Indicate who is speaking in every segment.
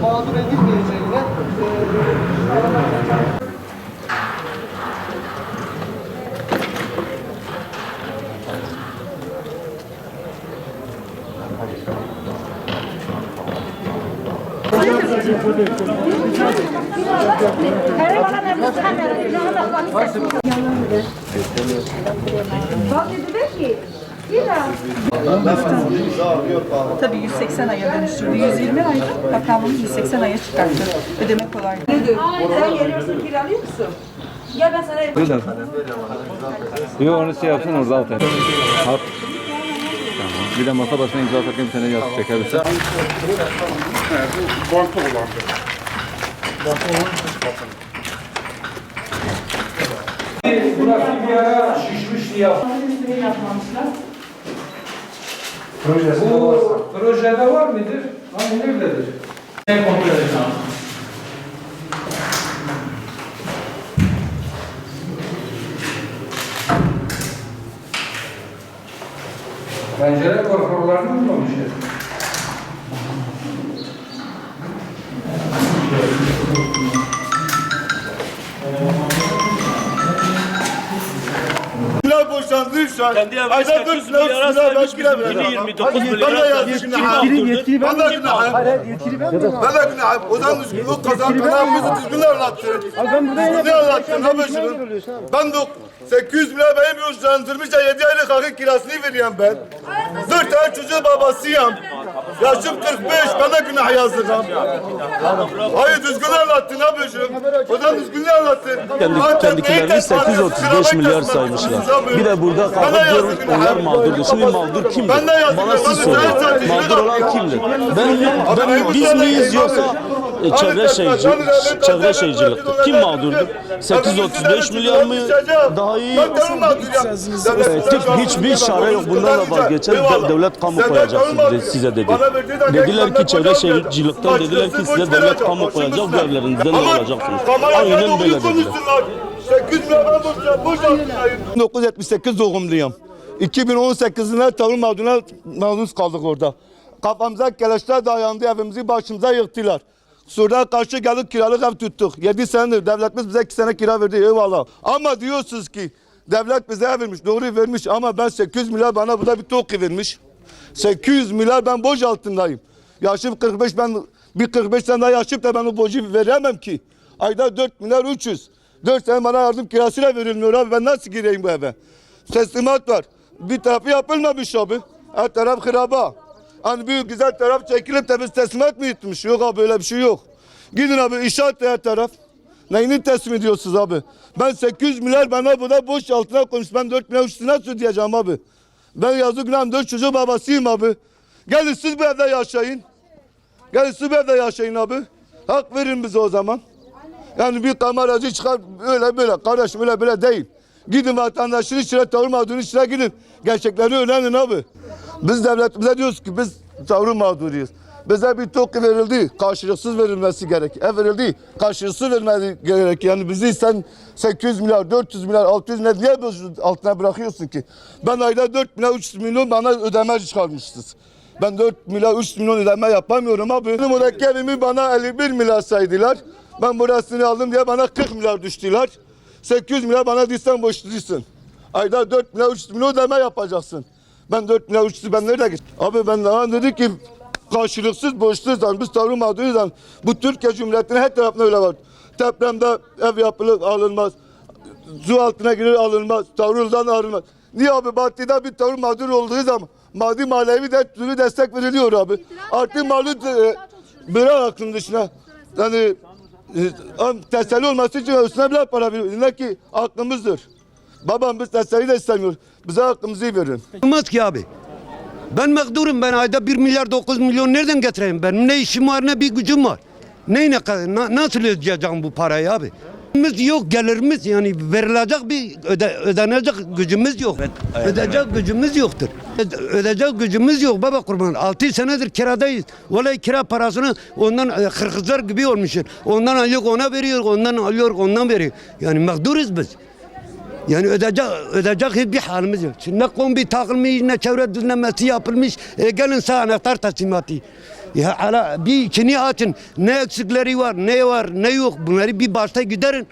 Speaker 1: Mağdur edilmeyeceğine
Speaker 2: Tabii 180 aya dönüştürdü. 120 ayda bakanlığımız 180 aya çıkarttı. Ödeme kolay.
Speaker 3: Sen geliyorsun, kiralıyor musun? Gel ben sana yapayım.
Speaker 4: Yok onu şey yapsın orada al tane. Al. Tamam. Bir de masa başına imza atarken bir tane yaz çekebilirsin.
Speaker 5: Banka olandı.
Speaker 6: Burası bir ara şişmişti ya. Bu projede var mıdır? Hani nerededir? Ne kontrol edeceğim? Pencere korkullarını bulmamışlar.
Speaker 5: Boşandıysa
Speaker 7: ayda 4 lira ben kira vereceğim. 29 milyon
Speaker 1: yetkili ben
Speaker 5: de günahım.
Speaker 1: Hayır yetkili ben de.
Speaker 5: Ben de günahım. O zaman o kazankanlarımızı düzgün anlattı. Düzgün anlattı. Ne başım? Ben de 800 milyon benim borçlandırmışça 7 aylık hakkı kirasını veriyorum ben. 4 tane çocuğun babasıyım. Yaşım 45, ben de günah yazdıracağım. Hayır düzgün anlattı ne başım? O zaman düzgün anlattı.
Speaker 7: kendikilerini 835 milyar saymışlar. Bir de burada kalkıp diyorum onlar mağdurdur. Şimdi mağdur kimdir? Bana siz sorun. Mağdur olan kimdir? Biz miyiz yoksa çevre şehirciliktir? Kim mağdurdur? 835 milyar mı? Daha iyi. Hiçbir çare yok. Bundan da vazgeçen devlet kamu koyacak size dedi. Dediler ki çevre şehircilikten dediler ki size devlet kamu koyacak. Bu evlerinizden de alacaksınız. Aynen böyle dediler.
Speaker 5: 1978 doğumluyum. 2018'inde tarım mağduruna maruz kaldık orada. Kafamıza keleşler dayandı, evimizi başımıza yıktılar. Sonra karşı gelip kiralık ev tuttuk. 7 senedir devletimiz bize 2 sene kira verdi eyvallah. Ama diyorsunuz ki devlet bize ev vermiş, doğru vermiş ama ben 800 milyar bana burada bir TOKİ vermiş. 800 milyar ben borç altındayım. Yaşım 45 ben bir 45 sene daha yaşayıp da ben o borcu veremem ki. Ayda 4 milyar 300. 4 sene bana yardım kirasıyla verilmiyor abi. Ben nasıl gireyim bu eve? Teslimat var. Bir tarafı yapılmamış abi. Her taraf hıraba. Hani büyük güzel taraf çekilip de biz teslimat mı gitmiş? Yok abi öyle bir şey yok. Gidin abi inşaat her taraf. Neyini teslim ediyorsunuz abi? Ben 800 milyar bana burada boş altına koymuş. Ben 4 milyar üstüne ödeyeceğim abi. Ben yazık günahım 4 çocuğun babasıyım abi. Gelin siz bu evde yaşayın. Gelin siz bu evde yaşayın abi. Hak verin bize o zaman. Yani bir kameracı çıkar öyle böyle kardeşim öyle böyle değil. Gidin vatandaşın içine tarım mağdurun içine gidin. Gerçekleri öğrenin abi. Biz devletimize diyoruz ki biz tarım mağduruyuz. Bize bir TOKİ verildi. Karşılıksız verilmesi gerek. Ev verildi. Karşılıksız verilmesi gerek. Yani bizi sen 800 milyar, 400 milyar, 600 milyar niye altına bırakıyorsun ki? Ben ayda 4 milyar, 300 milyon bana ödeme çıkarmışsınız. Ben 4 milyar, 300 milyon ödeme yapamıyorum abi. Benim oradaki evimi bana 51 milyar saydılar. Ben burasını aldım diye bana 40 milyar düştüler. 800 milyar bana diysen borçlusun. Ayda 4 milyar 300 milyon ödeme yapacaksın. Ben 4 milyar 300 ben nerede gittim? Abi ben daha dedi ki karşılıksız borçluyuz. Biz tarım mağduruyuz. Bu Türkiye Cumhuriyeti'nin her tarafında öyle var. Depremde ev yapılır alınmaz. Su altına girer alınmaz. Tarımdan alınmaz. Niye abi Batı'da bir tarım mağdur olduğu zaman maddi manevi de türlü destek veriliyor abi. Artık malı bırak aklın dışına. Yani teselli olması için üstüne bile para veriyor. Ne ki aklımızdır. Babam biz teselli de istemiyor. Bize hakkımızı verin.
Speaker 8: Olmaz ki abi. Ben mağdurum. Ben ayda 1 milyar 9 milyon nereden getireyim? Benim ne işim var ne bir gücüm var. Nasıl ödeyeceğim bu parayı abi? Gelirimiz yok, gelirimiz yani verilecek bir ödenecek gücümüz yok. Ödeyecek gücümüz yoktur. Ödeyecek gücümüz yok baba kurban. 6 senedir kiradayız. Vallahi kira parasını ondan hırkızlar gibi olmuşuz. Ondan alıyor ona veriyor, ondan alıyor ondan veriyor. Yani mağduruz biz. Yani ödeyecek hiçbir halimiz yok. Şimdi ne kombi takılmış, ne çevre düzenlemesi yapılmış. Gelin sağ anahtar teslimatı. Ya hala bir içini açın. Ne eksikleri var, ne var, ne yok. Bunları bir başta giderin.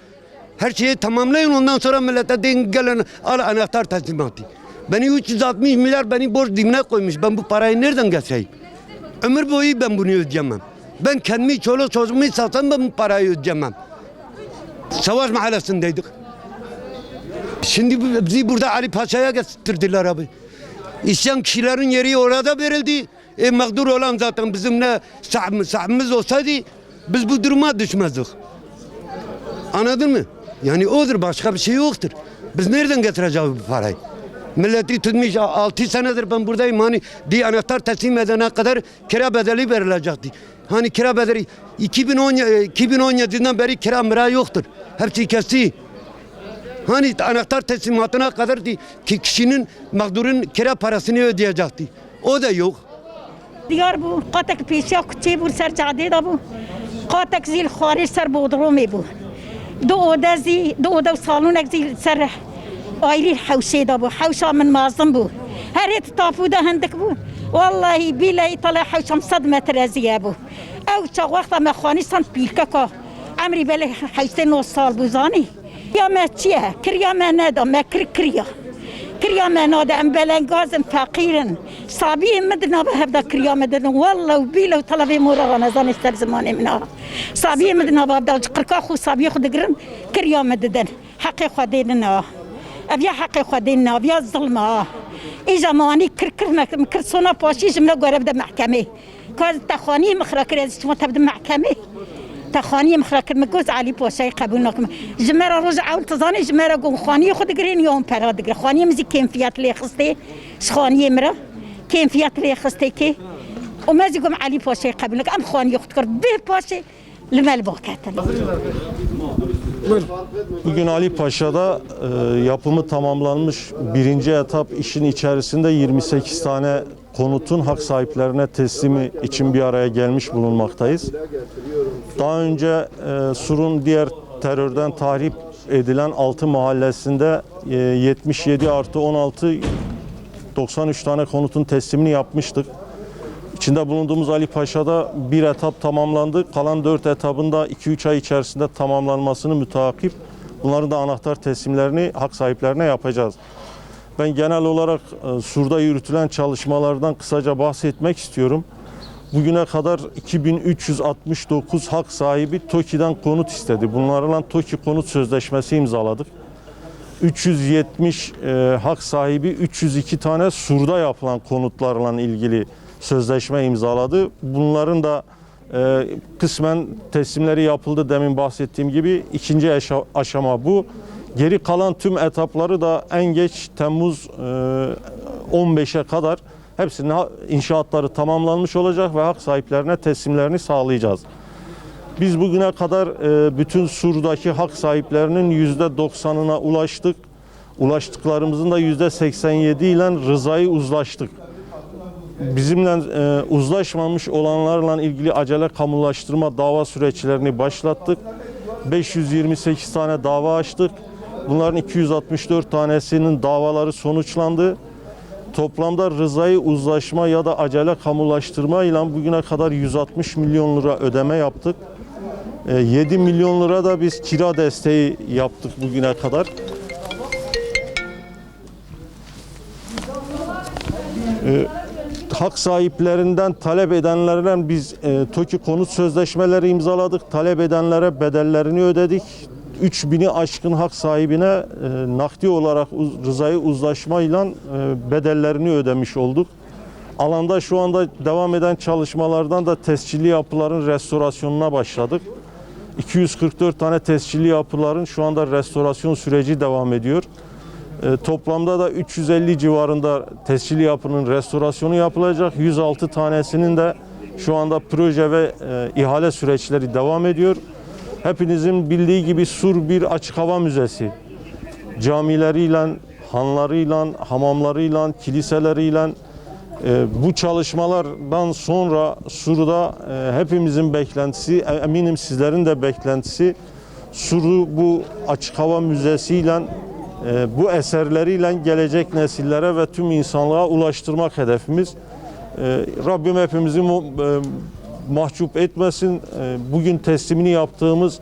Speaker 8: Her şeyi tamamlayın. Ondan sonra millete deyin gelin al anahtar teslimatı. Beni 360 milyar beni borç dibine koymuş. Ben bu parayı nereden getireyim? Ömür boyu ben bunu ödeyemem. Ben kendimi çoluk çocuğumu satsam ben bu parayı ödeyemem. Savaş mahallesindeydik. Şimdi bizi burada Ali Paşa'ya getirdiler abi. İsyan kişilerin yeri orada verildi. Mağdur olan zaten bizim ne sahibimiz olsaydı biz bu duruma düşmezdik. Anladın mı? Yani odur, başka bir şey yoktur. Biz nereden getireceğiz bu parayı? Milleti tutmuş 6 senedir ben buradayım. Hani bir anahtar teslim edene kadar kira bedeli verilecekti. Hani kira bedeli 2017'den beri kira mira yoktur. Hepsi kesti. Hani anahtar teslimatına kadar ki kişinin mağdurun kira parasını ödeyecekti. O da yok.
Speaker 9: دیار بو قاتک پیشیا کچی بو سر جاده دا بو قاتک زیل خارج سر بودرومی بو دو اوده سالونک زیل سر آیری حوشه دا بو حوشا من مازم بو هر ایت تافو دا هندک بو والله بیلی طلع حوشم 100 متر ازیه بو او چا وقتا مخانی سان پیلکا که عمری بلی حوشته 9 سال بو زانی یا ما چیه کریا ما ندا ما کریا كريا ما نادى ام بلنغازم فقيرن صابي مدنا بهبدا كريا مدنا والله وبيلا وطلبي مورا رمضان استر زماني منا صابي مدنا بهبدا قرقا خو صابي خو دغرن كريا مددن حقي خدينا ابيا حقي خدينا ابيا الظلمه اجا ماني كرسونا باشي جمله غرب ده محكمه كاز تخاني مخركر شو تبدا محكمه تخاني مخركر مجوز علي بوشاي قبولنا جمره رجع اول تزاني جمره قوم خاني خد جرين يوم برا دغري خاني مزي كيفيات لي خستي خاني مره كيفيات لي خستي كي وما زيكم علي بوشاي قبولنا ام خاني خدكر به بوشي المال بوكاتن.
Speaker 7: Bugün Ali Paşa'da yapımı tamamlanmış birinci etap işin içerisinde 28 tane konutun hak sahiplerine teslimi için bir araya gelmiş bulunmaktayız. Daha önce Sur'un diğer terörden tahrip edilen 6 mahallesinde 77 artı 16 93 tane konutun teslimini yapmıştık. İçinde bulunduğumuz Ali Paşa'da bir etap tamamlandı. Kalan 4 etabında 2-3 ay içerisinde tamamlanmasını müteakip bunların da anahtar teslimlerini hak sahiplerine yapacağız. Ben genel olarak Sur'da yürütülen çalışmalardan kısaca bahsetmek istiyorum. Bugüne kadar 2369 hak sahibi TOKİ'den konut istedi. Bunlarla TOKİ konut sözleşmesi imzaladık. 370 hak sahibi 302 tane Sur'da yapılan konutlarla ilgili sözleşme imzaladı. Bunların da kısmen teslimleri yapıldı demin bahsettiğim gibi. İkinci aşama bu. Geri kalan tüm etapları da en geç Temmuz 15'e kadar hepsinin inşaatları tamamlanmış olacak ve hak sahiplerine teslimlerini sağlayacağız. Biz bugüne kadar bütün Sur'daki hak sahiplerinin %90'ına ulaştık. Ulaştıklarımızın da %87 ile rızayı uzlaştık. Bizimle uzlaşmamış olanlarla ilgili acele kamulaştırma dava süreçlerini başlattık. 528 tane dava açtık. Bunların 264 tanesinin davaları sonuçlandı. Toplamda rızayı uzlaşma ya da acele kamulaştırma ile bugüne kadar 160 milyon lira ödeme yaptık. 7 milyon lira da biz kira desteği yaptık bugüne kadar. Hak sahiplerinden talep edenlerden biz TOKİ konut sözleşmeleri imzaladık. Talep edenlere bedellerini ödedik. 3000'i aşkın hak sahibine nakdi olarak rızayı uzlaşmayla bedellerini ödemiş olduk. Alanda şu anda devam eden çalışmalardan da tescilli yapıların restorasyonuna başladık. 244 tane tescilli yapıların şu anda restorasyon süreci devam ediyor.
Speaker 10: Toplamda da 350 civarında tescilli yapının restorasyonu yapılacak. 106 tanesinin de şu anda proje ve ihale süreçleri devam ediyor. Hepinizin bildiği gibi Sur bir açık hava müzesi. Camileriyle, hanlarıyla, hamamlarıyla, kiliseleriyle bu çalışmalardan sonra Sur'da hepimizin beklentisi, eminim sizlerin de beklentisi, Sur'u bu açık hava müzesiyle, bu eserleriyle gelecek nesillere ve tüm insanlığa ulaştırmak hedefimiz. Rabbim hepimizi mahcup etmesin. Bugün teslimini yaptığımız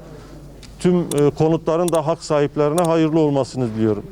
Speaker 10: tüm konutların da hak sahiplerine hayırlı olmasını diliyorum.